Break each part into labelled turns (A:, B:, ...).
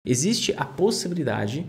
A: Existe a possibilidade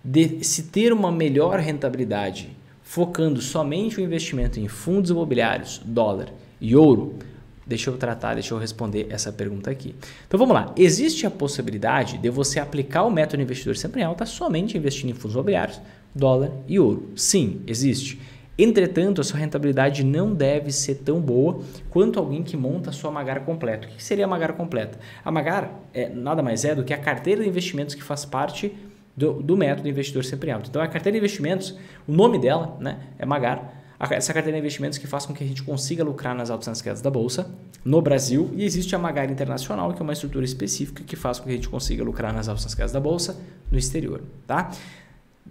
A: de se ter uma melhor rentabilidade focando somente o investimento em fundos imobiliários, dólar e ouro? Deixa eu responder essa pergunta aqui. Então vamos lá. Existe a possibilidade de você aplicar o método investidor sempre em alta somente investindo em fundos imobiliários, dólar e ouro? Sim, existe. Entretanto, a sua rentabilidade não deve ser tão boa quanto alguém que monta a sua Magar completa. O que seria a Magar completa? A Magar nada mais é do que a carteira de investimentos que faz parte do método investidor sempre em alta. Então, a carteira de investimentos, o nome dela, né, é Magar. Essa carteira de investimentos que faz com que a gente consiga lucrar nas altas e nas quedas da Bolsa no Brasil, e existe a Magar Internacional, que é uma estrutura específica que faz com que a gente consiga lucrar nas altas e nas quedas da Bolsa no exterior. Tá?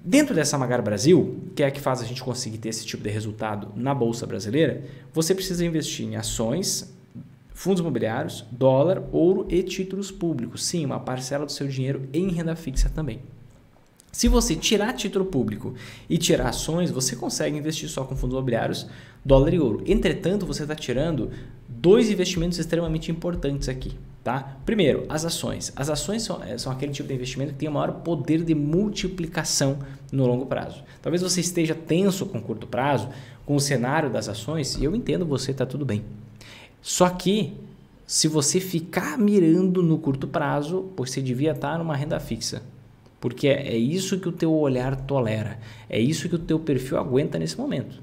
A: Dentro dessa Magar Brasil, que é a que faz a gente conseguir ter esse tipo de resultado na Bolsa brasileira, você precisa investir em ações, fundos imobiliários, dólar, ouro e títulos públicos. Sim, uma parcela do seu dinheiro em renda fixa também. Se você tirar título público e tirar ações, você consegue investir só com fundos imobiliários, dólar e ouro. Entretanto, você está tirando dois investimentos extremamente importantes aqui. Tá? Primeiro, as ações. As ações são aquele tipo de investimento que tem o maior poder de multiplicação no longo prazo. Talvez você esteja tenso com o curto prazo, com o cenário das ações, e eu entendo você, está tudo bem. Só que, se você ficar mirando no curto prazo, você devia estar numa renda fixa. Porque é isso que o teu olhar tolera, é isso que o teu perfil aguenta nesse momento.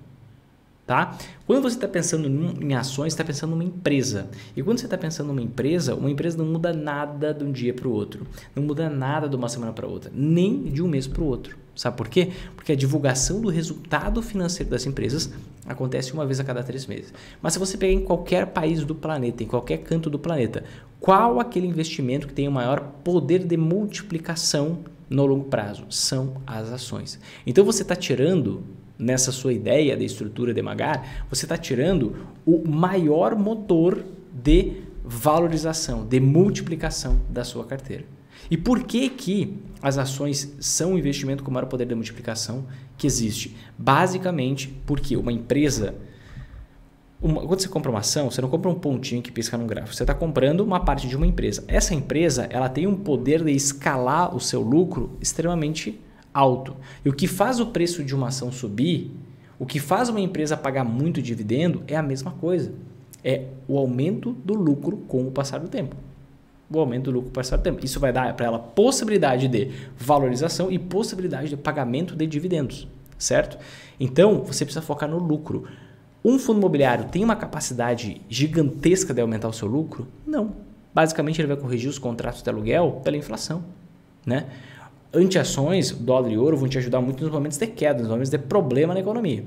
A: Tá? Quando você está pensando em ações, você está pensando numa empresa. E quando você está pensando numa empresa não muda nada de um dia para o outro. Não muda nada de uma semana para outra, nem de um mês para o outro. Sabe por quê? Porque a divulgação do resultado financeiro das empresas acontece uma vez a cada 3 meses. Mas se você pegar em qualquer país do planeta, em qualquer canto do planeta, qual aquele investimento que tem o maior poder de multiplicação no longo prazo? São as ações. Então você está tirando, nessa sua ideia de estrutura de Magar, você está tirando o maior motor de valorização, de multiplicação da sua carteira. E por que as ações são o investimento com o maior poder de multiplicação que existe? Basicamente porque uma empresa, quando você compra uma ação, você não compra um pontinho que pisca num gráfico, você está comprando uma parte de uma empresa. Essa empresa ela tem um poder de escalar o seu lucro extremamente alto. E o que faz o preço de uma ação subir, o que faz uma empresa pagar muito dividendo é a mesma coisa. É o aumento do lucro com o passar do tempo. O aumento do lucro com o passar do tempo. Isso vai dar para ela possibilidade de valorização e possibilidade de pagamento de dividendos, certo? Então, você precisa focar no lucro. Um fundo imobiliário tem uma capacidade gigantesca de aumentar o seu lucro? Não. Basicamente, ele vai corrigir os contratos de aluguel pela inflação, né? Anti-ações, dólar e ouro vão te ajudar muito nos momentos de queda, nos momentos de problema na economia.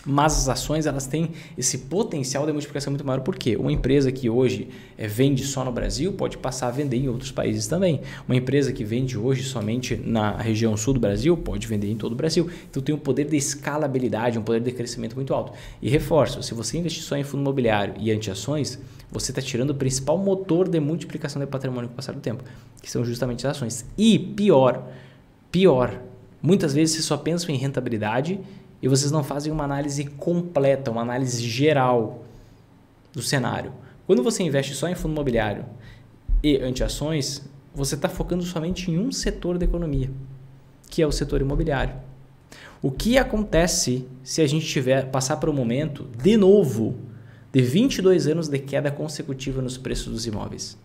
A: Mas as ações elas têm esse potencial de multiplicação muito maior. Por quê? Uma empresa que hoje vende só no Brasil pode passar a vender em outros países também. Uma empresa que vende hoje somente na região sul do Brasil pode vender em todo o Brasil. Então tem um poder de escalabilidade, um poder de crescimento muito alto. E reforço, se você investir só em fundo imobiliário e anti-ações, você está tirando o principal motor de multiplicação de patrimônio com o passar do tempo, que são justamente as ações. E pior, muitas vezes vocês só pensam em rentabilidade e vocês não fazem uma análise completa, uma análise geral do cenário. Quando você investe só em fundo imobiliário e anti-ações, você está focando somente em um setor da economia, que é o setor imobiliário. O que acontece se a gente passar por um momento, de novo, de 22 anos de queda consecutiva nos preços dos imóveis?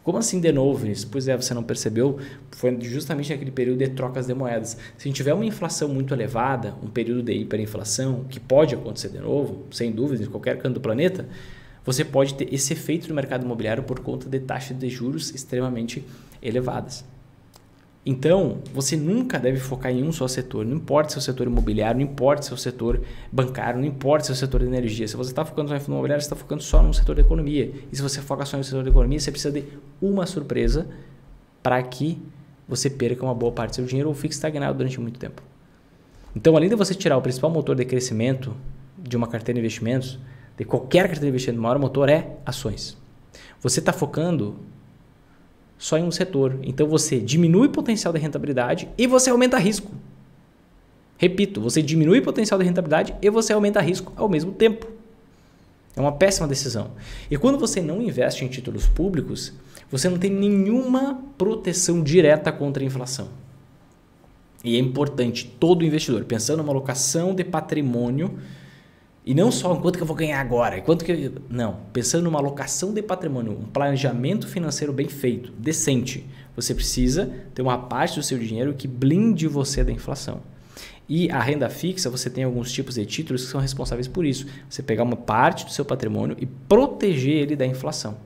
A: Como assim de novo isso? Pois é, você não percebeu? Foi justamente naquele período de trocas de moedas. Se a gente tiver uma inflação muito elevada, um período de hiperinflação, que pode acontecer de novo, sem dúvida, em qualquer canto do planeta, você pode ter esse efeito no mercado imobiliário por conta de taxas de juros extremamente elevadas. Então, você nunca deve focar em um só setor. Não importa se é o setor imobiliário, não importa se é o setor bancário, não importa se é o setor de energia. Se você está focando só em fundo imobiliário, você está focando só no setor da economia. E se você foca só no setor da economia, você precisa de uma surpresa para que você perca uma boa parte do seu dinheiro ou fique estagnado durante muito tempo. Então, além de você tirar o principal motor de crescimento de uma carteira de investimentos, de qualquer carteira de investimento, o maior motor é ações. Você está focando só em um setor. Então você diminui o potencial de rentabilidade e você aumenta risco. Repito, você diminui o potencial de rentabilidade e você aumenta risco ao mesmo tempo. É uma péssima decisão. E quando você não investe em títulos públicos, você não tem nenhuma proteção direta contra a inflação. E é importante, todo investidor, pensando numa alocação de patrimônio, e não só quanto que eu vou ganhar agora, não, pensando numa alocação de patrimônio, um planejamento financeiro bem feito, decente, você precisa ter uma parte do seu dinheiro que blinde você da inflação. E a renda fixa, você tem alguns tipos de títulos que são responsáveis por isso. Você pegar uma parte do seu patrimônio e proteger ele da inflação,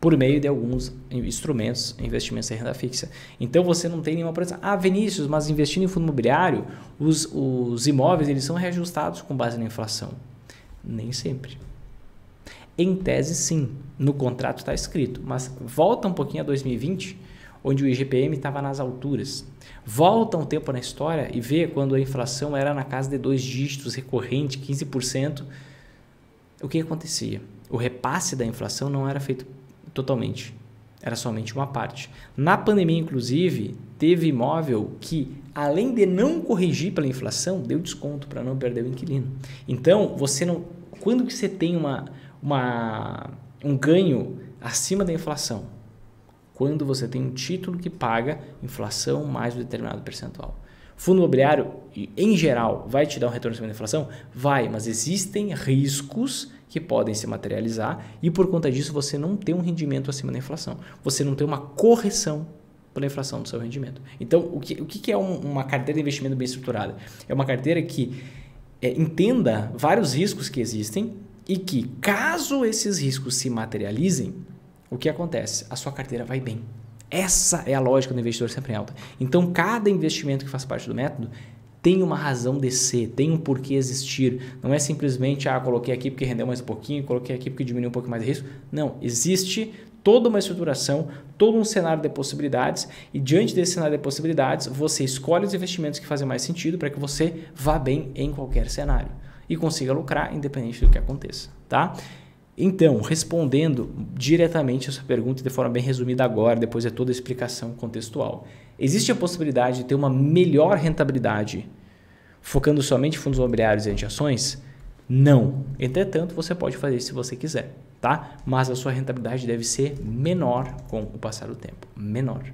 A: por meio de alguns instrumentos, investimentos em renda fixa. Então você não tem nenhuma proteção. Ah, Vinícius, mas investindo em fundo imobiliário, os imóveis eles são reajustados com base na inflação. Nem sempre. Em tese, sim. No contrato está escrito. Mas volta um pouquinho a 2020, onde o IGPM estava nas alturas. Volta um tempo na história e vê quando a inflação era na casa de 2 dígitos, recorrente, 15%. O que acontecia? O repasse da inflação não era feito totalmente. Era somente uma parte. Na pandemia, inclusive, teve imóvel que, além de não corrigir pela inflação, deu desconto para não perder o inquilino. Então, você não, quando que você tem um ganho acima da inflação? Quando você tem um título que paga inflação mais um determinado percentual. Fundo imobiliário, em geral, vai te dar um retorno acima da inflação? Vai, mas existem riscos que podem se materializar e por conta disso você não tem um rendimento acima da inflação. Você não tem uma correção pela inflação do seu rendimento. Então, o que é uma carteira de investimento bem estruturada? É uma carteira que entenda vários riscos que existem e que, caso esses riscos se materializem, o que acontece? A sua carteira vai bem. Essa é a lógica do investidor sempre em alta. Então, cada investimento que faz parte do método tem uma razão de ser, tem um porquê existir. Não é simplesmente, coloquei aqui porque rendeu mais um pouquinho, coloquei aqui porque diminuiu um pouco mais de risco. Não, existe toda uma estruturação, todo um cenário de possibilidades e diante desse cenário de possibilidades, você escolhe os investimentos que fazem mais sentido para que você vá bem em qualquer cenário e consiga lucrar independente do que aconteça, tá? Então, respondendo diretamente a sua pergunta de forma bem resumida agora, depois de toda a explicação contextual. Existe a possibilidade de ter uma melhor rentabilidade focando somente em fundos imobiliários e em ações? Não. Entretanto, você pode fazer isso se você quiser, tá? Mas a sua rentabilidade deve ser menor com o passar do tempo. Menor.